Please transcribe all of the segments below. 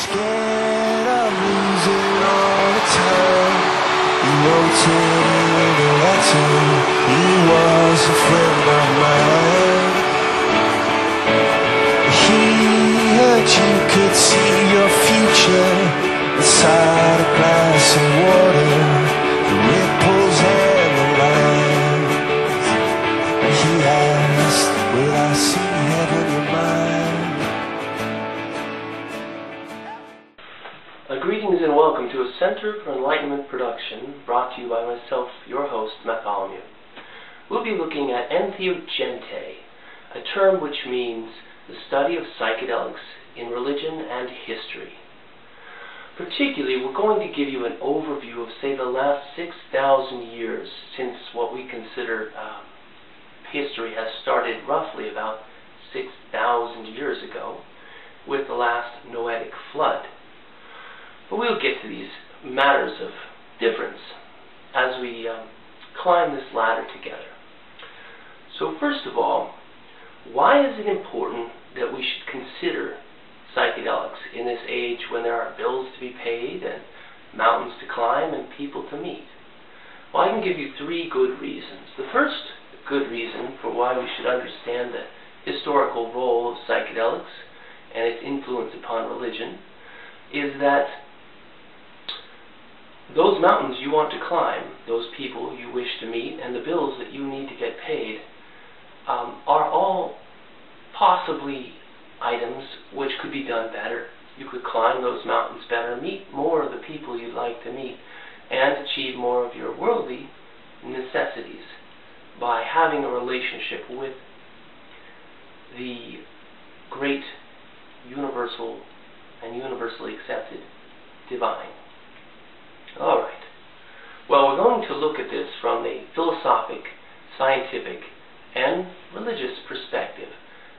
scared of losing all the time. He wrote it in a letter. He was a friend of mine. He heard you could see your future inside a glass of water, the ripples and the lines. He asked, will I see heaven in mine? Greetings and welcome to a Center for Enlightenment production brought to you by myself, your host, Bartholomew. We'll be looking at Entheogenta, a term which means the study of psychedelics in religion and history. Particularly, we're going to give you an overview of, say, the last 6,000 years since what we consider history has started roughly about 6,000 years ago with the last Noetic flood. But we'll get to these matters of difference as we climb this ladder together. So first of all, why is it important that we should consider psychedelics in this age when there are bills to be paid and mountains to climb and people to meet? Well, I can give you three good reasons. The first good reason for why we should understand the historical role of psychedelics and its influence upon religion is that those mountains you want to climb, those people you wish to meet, and the bills that you need to get paid are all possibly items which could be done better. You could climb those mountains better, meet more of the people you'd like to meet, and achieve more of your worldly necessities by having a relationship with the great universal and universally accepted divine. All right. Well, we're going to look at this from a philosophic, scientific, and religious perspective.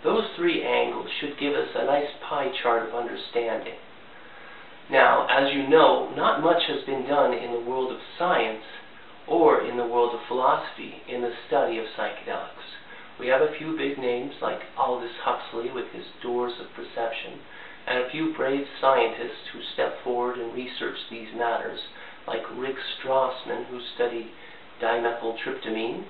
Those three angles should give us a nice pie chart of understanding. Now, as you know, not much has been done in the world of science or in the world of philosophy in the study of psychedelics. We have a few big names like Aldous Huxley with his Doors of Perception, and a few brave scientists who step forward and research these matters, like Rick Strassman, who studied dimethyltryptamine.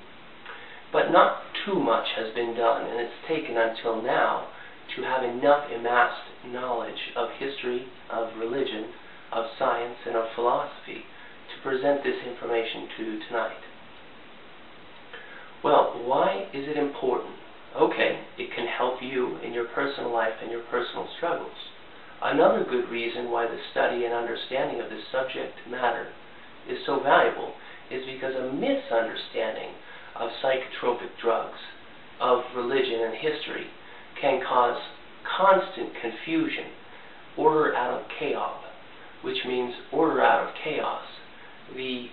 But not too much has been done, and it's taken until now to have enough amassed knowledge of history, of religion, of science, and of philosophy to present this information to you tonight. Well, why is it important? Okay, it can help you in your personal life and your personal struggles. Another good reason why the study and understanding of this subject matter is so valuable is because a misunderstanding of psychotropic drugs, of religion and history, can cause constant confusion, order out of chaos, which means order out of chaos. The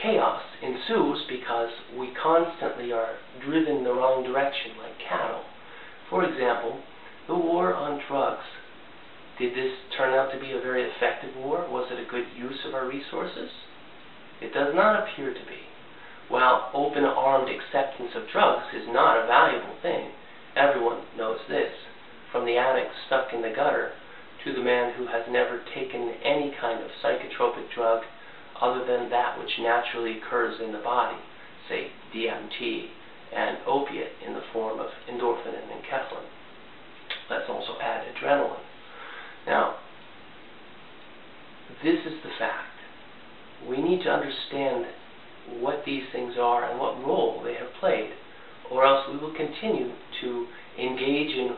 chaos ensues because we constantly are driven in the wrong direction like cattle. For example, the war on drugs. Did this turn out to be a very effective war? Was it a good use of our resources? It does not appear to be. While open-armed acceptance of drugs is not a valuable thing, everyone knows this, from the addict stuck in the gutter to the man who has never taken any kind of psychotropic drug other than that which naturally occurs in the body, say DMT and opiate in the form of endorphin and enkephalin. Let's also add adrenaline. Now, this is the fact. We need to understand what these things are and what role they have played, or else we will continue to engage in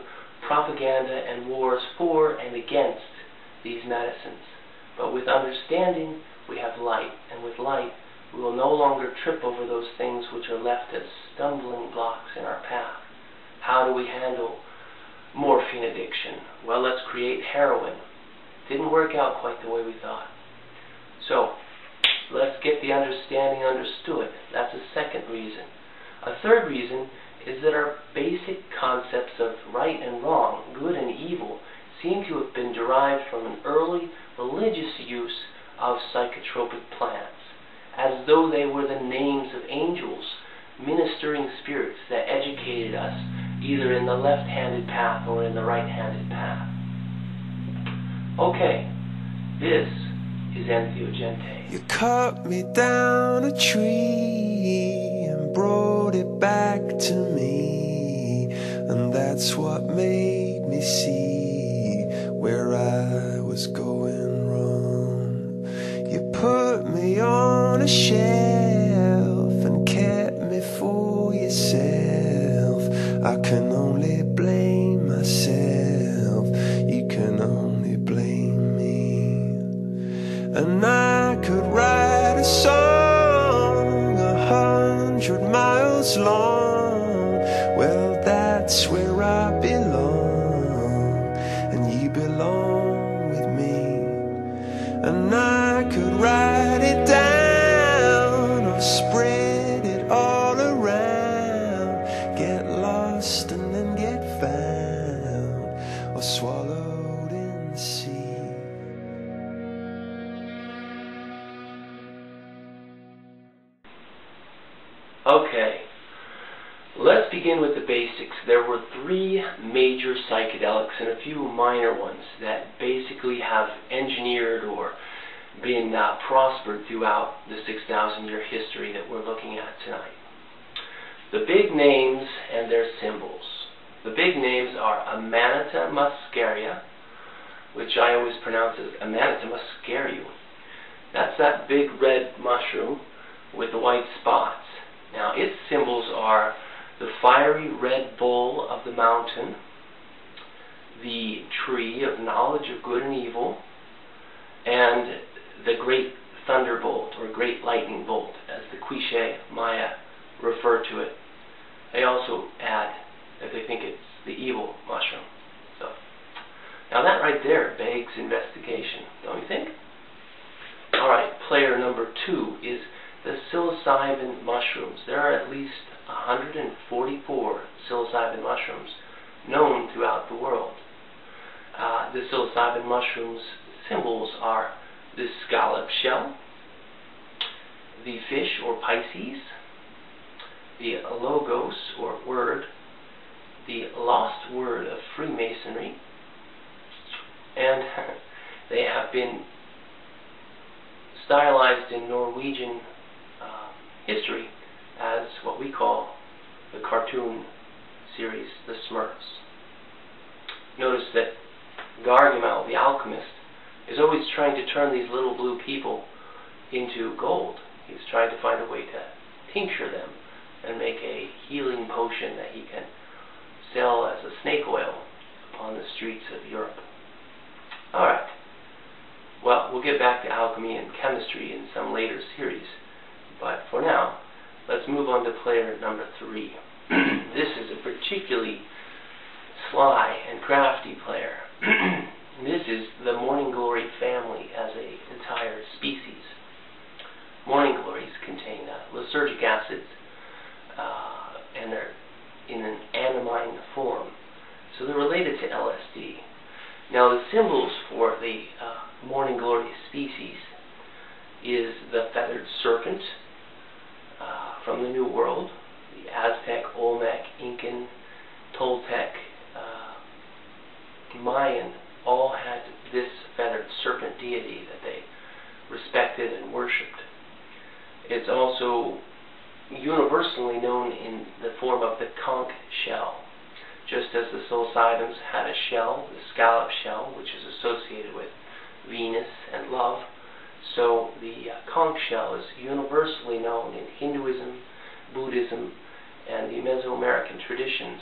propaganda and wars for and against these medicines. But with understanding, we have light, and with light, we will no longer trip over those things which are left as stumbling blocks in our path. How do we handle morphine addiction? Well, let's create heroin. Didn't work out quite the way we thought. So, let's get the understanding understood. That's a second reason. A third reason is that our basic concepts of right and wrong, good and evil, seem to have been derived from an early religious use of psychotropic plants, as though they were the names of angels, ministering spirits that educated us either in the left-handed path or in the right-handed path. Okay, this is Entheogenta. You cut me down a tree and brought it back to me, and that's what made me see where I was going wrong. You put me on a shelf and kept me for yourself. I can only blame myself, you can only blame me. And I could write a song 100 miles long. Well, that's where I belong, and you belong with me. And I could write it down or spread it all around, get lost and then get found, or swallowed in the sea. Okay, let's begin with the basics. There were 3 major psychedelics and a few minor ones that basically have engineered or been prospered throughout the 6,000-year history that we're looking at tonight. The big names and their symbols. The big names are Amanita muscaria, which I always pronounce as Amanita muscarium. That's that big red mushroom with the white spots. Now, its symbols are the fiery red bull of the mountain, the tree of knowledge of good and evil, and the great thunderbolt or great lightning bolt, as the Quiche Maya refer to it. They also add that they think it's the evil mushroom. So, now that right there begs investigation, don't you think? Alright, player number 2 is the psilocybin mushrooms. There are at least 144 psilocybin mushrooms known throughout the world. The psilocybin mushrooms symbols are the scallop shell, the fish or Pisces, the logos or word, the lost word of Freemasonry, and they have been stylized in Norwegian history as what we call the cartoon series, the Smurfs. Notice that Gargamel, the alchemist, is always trying to turn these little blue people into gold. He's trying to find a way to tincture them and make a healing potion that he can sell as a snake oil on the streets of Europe. Alright. Well, we'll get back to alchemy and chemistry in some later series. But for now, let's move on to player number 3. This is a particularly sly and crafty player. This is the morning glory family as an entire species. Morning glories contain lysergic acids, and they're in an anamine form. So they're related to LSD. Now the symbols for the morning glory species is the feathered serpent from the New World. The Aztec, Olmec, Incan, Toltec, Mayan all had this feathered serpent deity that they respected and worshipped. It's also universally known in the form of the conch shell. Just as the psilocybins had a shell, the scallop shell, which is associated with Venus and love, so the conch shell is universally known in Hinduism, Buddhism, and the Mesoamerican traditions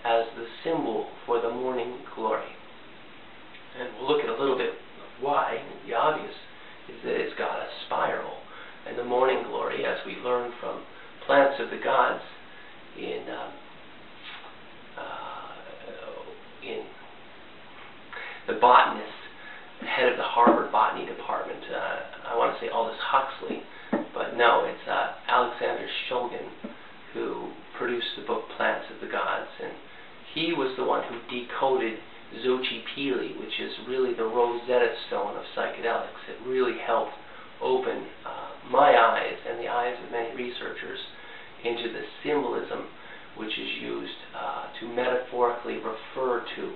as the symbol for the morning glory. And we'll look at a little bit of why. The obvious is that it's got a spiral. And the morning glory, as we learn from Plants of the Gods in the botanist, the head of the Harvard Botany Department, I want to say Aldous Huxley, but no, it's Alexander Shulgin, who produced the book Plants of the Gods, and he was the one who decoded Xochipilli, which is really the Rosetta Stone of psychedelics. It really helped open my eyes and the eyes of many researchers into the symbolism which is used to metaphorically refer to